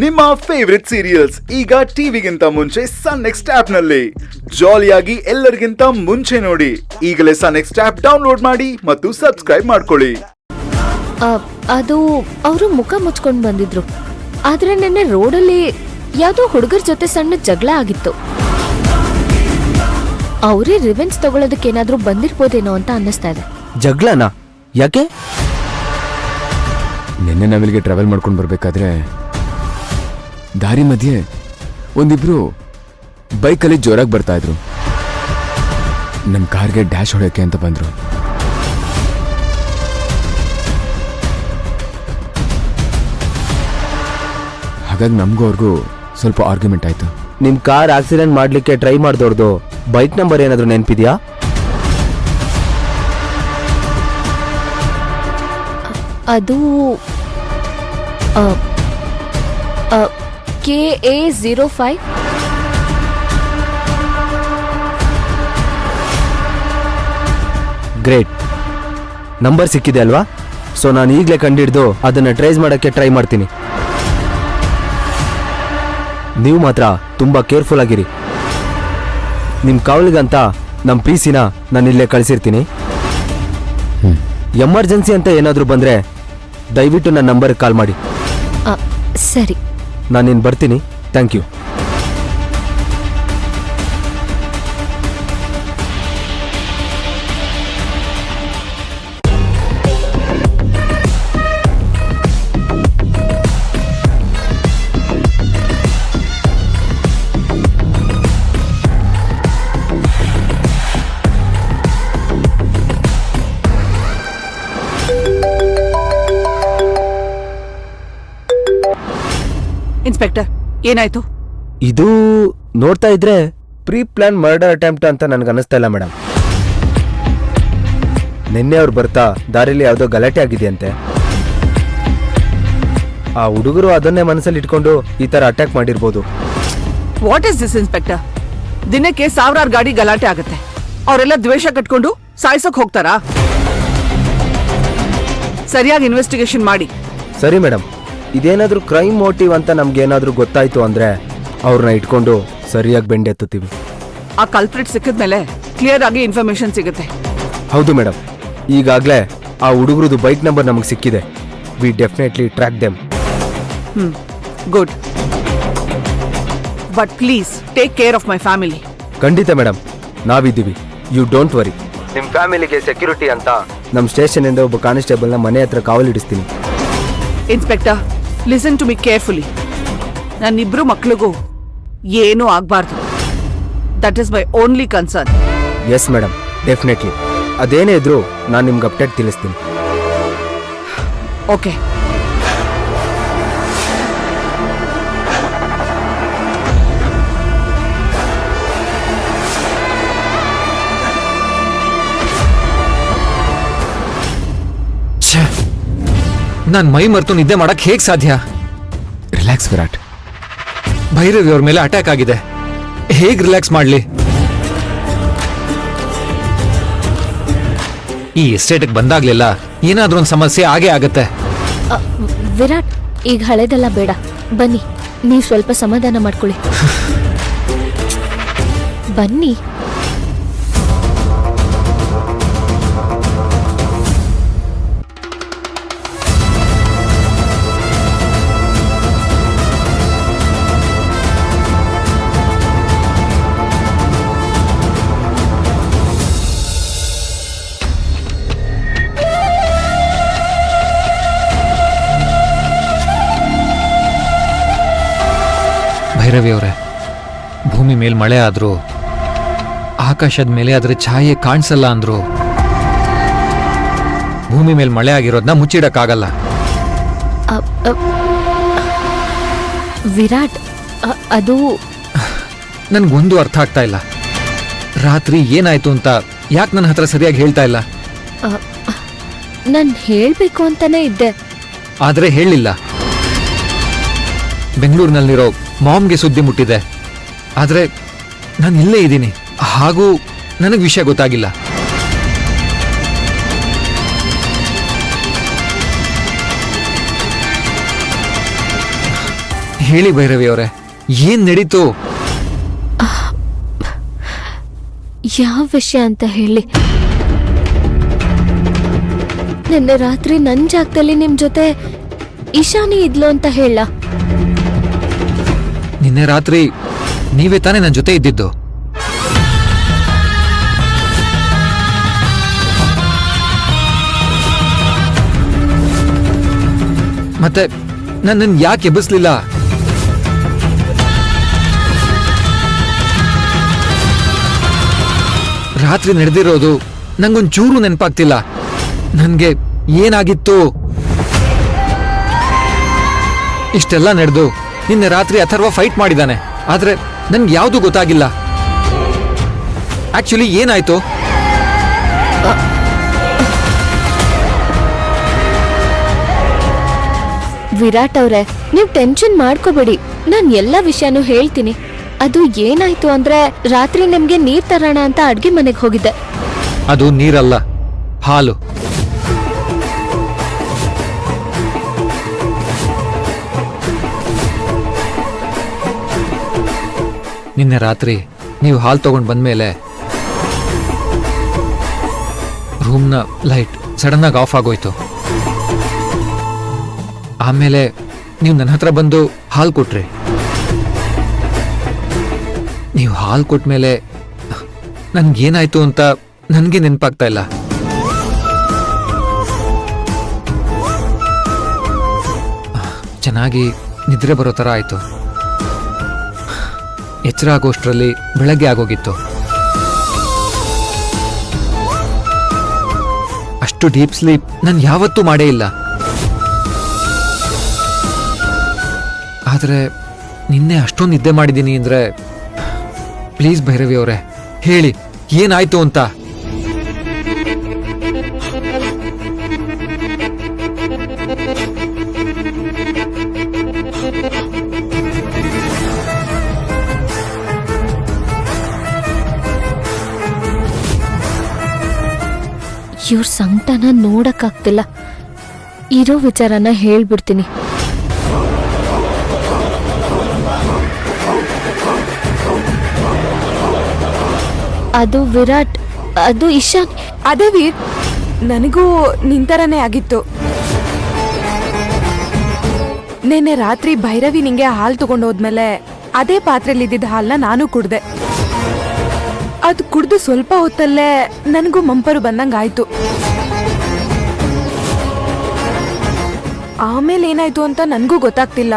ನಿಮ್ಮ favourite serials ಈಗ ಟಿವಿಗಿಂತ ಮುಂಚೆ ಸನ್ ನೆಕ್ಸ್ಟ್ ಆಪ್ ನಲ್ಲಿ ಜಾಲಿಯಾಗಿ ಎಲ್ಲರಿಗಿಂತ ಮುಂಚೆ ನೋಡಿ. ಈಗಲೇ ಸನ್ ನೆಕ್ಸ್ಟ್ ಆಪ್ ಡೌನ್ಲೋಡ್ ಮಾಡಿ ಮತ್ತು ಸಬ್ಸ್ಕ್ರೈಬ್ ಮಾಡ್ಕೊಳ್ಳಿ. ಅದು ಅವರು ಮುಖ ಮುಚ್ಕೊಂಡು ಬಂದಿದ್ರು. ಆದ್ರೆ ನೆನ್ನೆ ರೋಡಲ್ಲಿ ಯಾವ್ದೋ ಹುಡುಗರ ಜೊತೆ ಸಣ್ಣ ಜಗಳ ಆಗಿತ್ತು. ಅವರೇ ರಿವೆಂಜ್ ತಗೊಳ್ಳೋದಕ್ಕೆ ಏನಾದ್ರೂ ಬಂದಿರ್ಬೋದೇನೋ ಅಂತ ಅನ್ನಿಸ್ತಾ ಇದೆ. ಜಗಳನಾ? ಯಾಕೆ? ನಿನ್ನೆ ನಾವಿಲ್ಲಿಗೆ ಟ್ರಾವೆಲ್ ಮಾಡ್ಕೊಂಡು ಬರ್ಬೇಕಾದ್ರೆ ದಾರಿ ಮಧ್ಯೆ ಒಂದಿಬ್ರು ಬೈಕಲ್ಲಿ ಜೋರಾಗಿ ಬರ್ತಾ ಇದ್ರು. ನಮ್ಮ ಕಾರ್ಗೆ ಡ್ಯಾಶ್ ಹೊಡೆಯೋಕೆ ಅಂತ ಬಂದ್ರು. ಹಾಗಾಗಿ ನಮಗೂ ಅವ್ರಿಗೂ ಸ್ವಲ್ಪ ಆರ್ಗ್ಯುಮೆಂಟ್ ಆಯ್ತು. ನಿಮ್ ಕಾರ್ ಆಕ್ಸಿಡೆಂಟ್ ಮಾಡ್ಲಿಕ್ಕೆ ಟ್ರೈ ಮಾಡ್ದೋರ್ದು ಬೈಕ್ ನಂಬರ್ ಏನಾದ್ರು ನೆನಪಿದ್ಯಾ? ಅದು KA05. ಗ್ರೇಟ್, ನಂಬರ್ ಸಿಕ್ಕಿದೆ ಅಲ್ವಾ? ಸೊ ನಾನು ಈಗಲೇ ಕಂಡಿಡ್ದು ಅದನ್ನ ಟ್ರೇಸ್ ಮಾಡಕ್ಕೆ ಟ್ರೈ ಮಾಡ್ತೀನಿ. ನೀವು ಮಾತ್ರ ತುಂಬಾ ಕೇರ್ಫುಲ್ ಆಗಿರಿ. ನಿಮ್ ಕಾವಲಿಗಂತ ನಮ್ಮ PC ನಾನು ಇಲ್ಲೇ ಕಳಿಸಿರ್ತೀನಿ. ಎಮರ್ಜೆನ್ಸಿ ಅಂತ ಏನಾದರೂ ಬಂದ್ರೆ ದಯವಿಟ್ಟು ನನ್ನ ನಂಬರ್ಗೆ ಕಾಲ್ ಮಾಡಿ. ಸರಿ, ನಾನಿನ್ ಬರ್ತೀನಿ. Thank you. ಇನ್ಸ್ಪೆಕ್ಟರ್, ಏನಾಯ್ತು? ಇದು ನೋಡ್ತಾ ಇದ್ರೆ ಪ್ರೀ ಪ್ಲಾನ್ ಮರ್ಡರ್ ಅಟೆಂಪ್ಟ್ ಅಂತ ನನ್ಗೆ ಅನ್ನಿಸ್ತಾ ಇಲ್ಲ ಮೇಡಮ್. ನಿನ್ನೆ ಅವ್ರು ಬರ್ತಾ ದಾರಿಲಿ ಯಾವುದೋ ಗಲಾಟೆ ಆಗಿದೆಯಂತೆ. ಆ ಹುಡುಗರು ಅದನ್ನೇ ಮನಸ್ಸಲ್ಲಿ ಇಟ್ಕೊಂಡು ಈ ತರ ಅಟ್ಯಾಕ್ ಮಾಡಿರ್ಬೋದು. What is this inspector? ದಿನಕ್ಕೆ ಸಾವಿರಾರು ಗಾಡಿ ಗಲಾಟೆ ಆಗುತ್ತೆ. ಅವರೆಲ್ಲ ದ್ವೇಷ ಕಟ್ಕೊಂಡು ಸಾಯಿಸೋಕ್ ಹೋಗ್ತಾರಾ? ಸರಿಯಾಗಿ ಇನ್ವೆಸ್ಟಿಗೇಷನ್ ಮಾಡಿ. ಸರಿ ಮೇಡಮ್, ಇದೇನಾದ್ರೂ ಕ್ರೈಮ್ ಮೋಟಿವ್ ಅಂತ ನಮ್ಗೇನಾದ್ರೂ ಗೊತ್ತಾಯ್ತು ಅಂದ್ರೆ ಅವ್ರನ್ನ ಇಟ್ಕೊಂಡು ಸರಿಯಾಗಿ ಬೆಂಡೆತ್ತುತ್ತೀವಿ. ಆ ಕಲ್ಪ್ರಿಟ್ ಸಿಕ್ಕಿದ್ಮೇಲೆ ಕ್ಲಿಯರ್ ಆಗಿ ಇನ್ಫಾರ್ಮೇಶನ್ ಸಿಗುತ್ತೆ. ಹೌದು ಮೇಡಮ್, ಈಗಾಗಲೇ ಆ ಹುಡುಗರದು ಬೈಕ್ ನಂಬರ್ ನಮಗೆ ಸಿಕ್ಕಿದೆ. We definitely track them. Good, but please take care of my family. ಖಂಡಿತ ಮೇಡಮ್, ನಾವಿದ್ದೀವಿ. You don't worry. ನಿಮ್ಮ ಫ್ಯಾಮಿಲಿಗೆ ಸೆಕ್ಯೂರಿಟಿ ಅಂತ ನಮ್ಮ ಸ್ಟೇಷನಿಂದ ಒಬ್ಬ ಕಾನ್ಸ್ಟೇಬಲ್ನ ಮನೆ ಹತ್ರ ಕಾವಲಿಡಿಸ್ತೀನಿ. Inspector, listen to me carefully. ನನ್ನಿಬ್ರು ಮಕ್ಳಿಗೂ ಏನೂ ಆಗ್ಬಾರ್ದು. That is my only concern. Yes madam, definitely. ಅದೇನೇ ಇದ್ರು ನಾನು ನಿಮ್ಗೆ ಅಪ್ಡೇಟ್ ತಿಳಿಸ್ತೀನಿ. ಓಕೆ. ನಾನ್ ಮೈ ಮರೆತು ನಿದ್ದೆ ಮಾಡಕ್ ಹೇಗ್ ಸಾಧ್ಯ? ರಿಲ್ಯಾಕ್ಸ್ ವಿರಾಟ್. ಭೈರವಿ ಅವ್ರ ಮೇಲೆ ಅಟ್ಯಾಕ್ ಆಗಿದೆ. ಹೇಗ್ ರಿಲ್ಯಾಕ್ಸ್ ಮಾಡ್ಲಿ? ಈ ಎಸ್ಟೇಟ್ಗೆ ಬಂದಾಗ್ಲಿಲ್ಲ ಏನಾದ್ರೂ ಒಂದು ಸಮಸ್ಯೆ ಆಗೇ ಆಗತ್ತೆ. ವಿರಾಟ್, ಈಗ ಹಳೆದೆಲ್ಲ ಬೇಡ. ಬನ್ನಿ, ನೀವು ಸ್ವಲ್ಪ ಸಮಾಧಾನ ಮಾಡ್ಕೊಳ್ಳಿ. ಬನ್ನಿ. ಭೈರವಿ ಅವರೇ, ಭೂಮಿ ಮೇಲೆ ಮಳೆ ಆದ್ರೂ ಆಕಾಶದ ಮೇಲೆ ಅದರ ಛಾಯೆ ಕಾಣಿಸಲ್ಲ ಅಂದ್ರು. ಭೂಮಿ ಮೇಲೆ ಮಳೆ ಆಗಿರೋದನ್ನ ಮುಚ್ಚಿಡಕ್ಕಾಗಲ್ಲ. ವಿರಾಟ್, ಅದು ನನ್ಗೊಂದು ಅರ್ಥ ಆಗ್ತಾ ಇಲ್ಲ. ರಾತ್ರಿ ಏನಾಯ್ತು ಅಂತ ಯಾಕೆ ನನ್ನ ಹತ್ರ ಸರಿಯಾಗಿ ಹೇಳ್ತಾ ಇಲ್ಲ? ನಾನು ಹೇಳ್ಬೇಕು ಅಂತಾನೆ ಇದ್ದೆ, ಆದ್ರೆ ಹೇಳಿಲ್ಲ. ಬೆಂಗಳೂರಿನಲ್ಲಿರೋ ಮಾಮ್ಗೆ ಸುದ್ದಿ ಮುಟ್ಟಿದೆ. ಆದ್ರೆ ನಾನು ಇಲ್ಲೇ ಇದ್ದೀನಿ, ಹಾಗೂ ನನಗೆ ವಿಷಯ ಗೊತ್ತಾಗಿಲ್ಲ. ಹೇಳಿ ಭೈರವಿ ಅವರೇ, ಏನ್ ನಡೀತು? ಯಾವ ವಿಷಯ ಅಂತ ಹೇಳಿ? ನಿನ್ನೆ ರಾತ್ರಿ ನನ್ ಜಾಗದಲ್ಲಿ ನಿಮ್ ಜೊತೆ ಇಶಾನಿ ಇದ್ಲು ಅಂತ ಹೇಳ. ನಿನ್ನೆ ರಾತ್ರಿ ನೀವೇ ತಾನೇ ನನ್ನ ಜೊತೆ ಇದ್ದಿದ್ದು. ಮತ್ತೆ ನನ್ನನ್ನು ಯಾಕೆ ಎಬ್ಬಿಸ್ಲಿಲ್ಲ? ರಾತ್ರಿ ನಡೆದಿರೋದು ನಂಗೊಂಚೂರು ನೆನಪಾಗ್ತಿಲ್ಲ. ನನ್ಗೆ ಏನಾಗಿತ್ತು? ಇಷ್ಟೆಲ್ಲ ನಡೆದು ನಿನ್ನೆ ರಾತ್ರಿ ಅಥರ್ವ ಫೈಟ್ ಮಾಡಿದಾನೆ, ಆದ್ರೆ ನನ್ಗೆ ಯಾವುದು ಗೊತ್ತಾಗಿಲ್ಲ. ಆಕ್ಚುಲಿ ಏನಾಯ್ತು? ವಿರಾಟ್ ಅವ್ರೆ, ನೀವ್ ಟೆನ್ಷನ್ ಮಾಡ್ಕೋಬೇಡಿ, ನಾನ್ ಎಲ್ಲ ವಿಷಯನೂ ಹೇಳ್ತೀನಿ. ಅದು ಏನಾಯ್ತು ಅಂದ್ರೆ, ರಾತ್ರಿ ನಿಮ್ಗೆ ನೀರ್ ತರೋಣ ಅಂತ ಅಡ್ಗೆ ಮನೆಗೆ ಹೋಗಿದ್ದೆ. ಅದು ನೀರಲ್ಲ, ಹಾಲು. ನಿನ್ನೆ ರಾತ್ರಿ ನೀವು ಹಾಲು ತಗೊಂಡು ಬಂದ್ಮೇಲೆ ರೂಮ್ನ ಲೈಟ್ ಸಡನ್ ಆಗಿ ಆಫ್ ಆಗೋಯ್ತು. ಆಮೇಲೆ ನೀವು ನನ್ನ ಹತ್ರ ಬಂದು ಹಾಲು ಕೊಟ್ರಿ. ನೀವು ಹಾಲು ಕೊಟ್ಮೇಲೆ ನನ್ಗೇನಾಯ್ತು ಅಂತ ನನಗೆ ನೆನಪಾಗ್ತಾ ಇಲ್ಲ. ಚೆನ್ನಾಗಿ ನಿದ್ರೆ ಬರೋ ಥರ ಆಯ್ತು. ಎಚ್ಚರ ಆಗೋಷ್ಟರಲ್ಲಿ ಬೆಳಗ್ಗೆ ಆಗೋಗಿತ್ತು. ಅಷ್ಟು ಡೀಪ್ ಸ್ಲೀಪ್ ನಾನು ಯಾವತ್ತೂ ಮಾಡೇ ಇಲ್ಲ. ಆದರೆ ನಿನ್ನೆ ಅಷ್ಟೊಂದು ನಿದ್ದೆ ಮಾಡಿದ್ದೀನಿ ಅಂದರೆ, ಪ್ಲೀಸ್ ಭೈರವಿ ಅವರೇ ಹೇಳಿ ಏನಾಯ್ತು ಅಂತ. ಇವ್ರ ಸಂಕಟನ ನೋಡಕ್ಕಾಗ್ತಿಲ್ಲ. ಇರೋ ವಿಚಾರನ ಹೇಳ್ಬಿಡ್ತೀನಿ. ಅದು ವಿರಾಟ್, ಅದು ಇಶಾನ್. ಅದೇ ವೀರ್, ನನಗೂ ನಿಂತರನೇ ಆಗಿತ್ತು. ನಿನ್ನೆ ರಾತ್ರಿ ಭೈರವಿ ನಿಂಗೆ ಹಾಲು ತಗೊಂಡು ಹೋದ್ಮೇಲೆ ಅದೇ ಪಾತ್ರೆಯಲ್ಲಿ ಇದ್ದಿದ್ದ ಹಾಲನ್ನ ನಾನು ಕುಡ್ದೆ. ಅದು ಕುಡ್ದು ಸ್ವಲ್ಪ ಹೊತ್ತಲ್ಲೇ ನನಗೂ ಮಂಪರು ಬಂದಂಗಾಯ್ತು. ಆಮೇಲೆ ಏನಾಯ್ತು ಅಂತ ನನಗೂ ಗೊತ್ತಾಗ್ತಿಲ್ಲ.